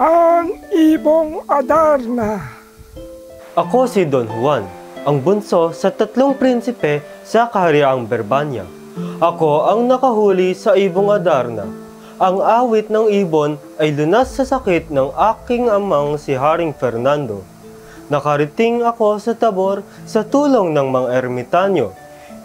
ang ibong Adarna. Ako si Don Juan, ang bunso sa 3 prinsipe sa kahariang Berbanya. Ako ang nakahuli sa ibong Adarna. Ang awit ng ibon ay lunas sa sakit ng aking amang si Haring Fernando. Nakarating ako sa Tabor sa tulong ng mga ermitanyo.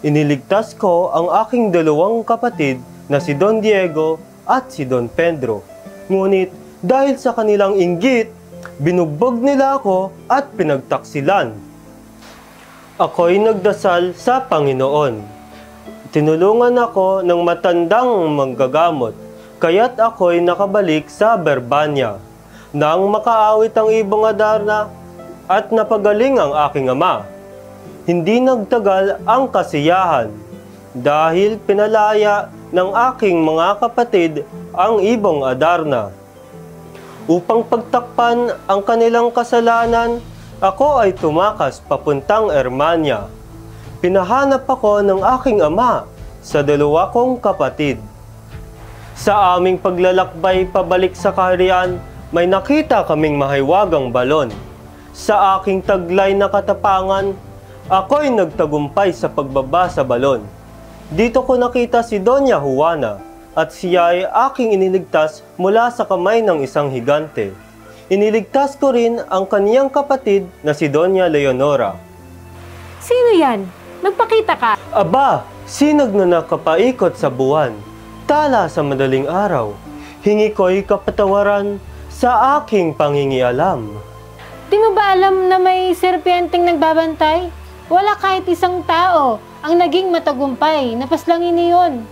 Iniligtas ko ang aking 2 kapatid na si Don Diego at si Don Pedro. Ngunit dahil sa kanilang inggit, binugbog nila ako at pinagtaksilan. Ako'y nagdasal sa Panginoon. Tinulungan ako ng matandang manggagamot, kaya't ako'y nakabalik sa Berbanya. Nang makaawit ang ibong Adarna at napagaling ang aking ama, hindi nagtagal ang kasiyahan dahil pinalaya ng aking mga kapatid ang ibong Adarna. Upang pagtakpan ang kanilang kasalanan, ako ay tumakas papuntang Ermania. Pinahanap ako ng aking ama sa 2 kong kapatid. Sa aming paglalakbay pabalik sa kaharian, may nakita kaming mahiwagang balon. Sa aking taglay na katapangan, ako'y nagtagumpay sa pagbaba sa balon. Dito ko nakita si Doña Juana at siya ay aking iniligtas mula sa kamay ng isang higante. Iniligtas ko rin ang kaniyang kapatid na si Doña Leonora. Sino yan? Magpakita ka. Aba, sinag na nakapaikot sa buwan. Tala sa madaling araw. Hingi ko'y kapatawaran sa aking pangingialam. Di mo ba alam na may serpenteng nagbabantay? Wala kahit isang tao ang naging matagumpay. Napaslangin niyon.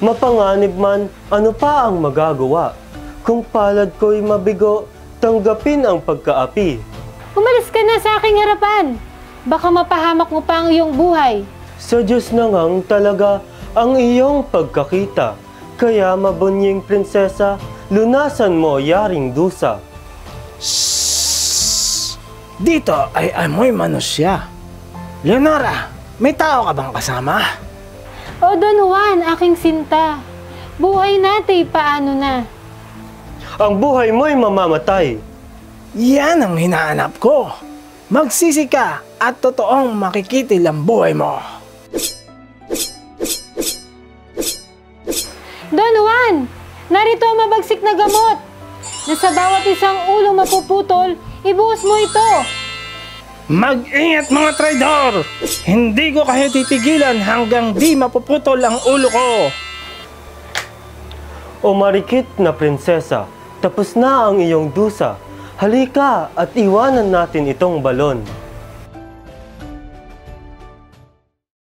Mapanganib man, ano pa ang magagawa? Kung palad ko'y mabigo, tanggapin ang pagkaapi. Umalis ka na sa aking harapan. Baka mapahamak mo pa ang iyong buhay. Sa Diyos na ngang talaga ang iyong pagkakita. Kaya mabunying prinsesa, lunasan mo yaring dusa. Shhh! Dito ay amoy manusya. Leonora, may tao ka bang kasama? O Don Juan, aking sinta. Buhay natin, paano na? Ang buhay mo'y mamamatay. Yan ang hinahanap ko. Magsisi ka at totoong makikitil ang buhay mo. Don Juan, narito ang mabagsik na gamot. Na sa bawat isang ulong mapuputol, ibuhos mo ito. Mag-ingat mga traidor! Hindi ko kayo titigilan hanggang di mapuputol ang ulo ko. O marikit na prinsesa, tapos na ang iyong dusa. Halika at iwanan natin itong balon.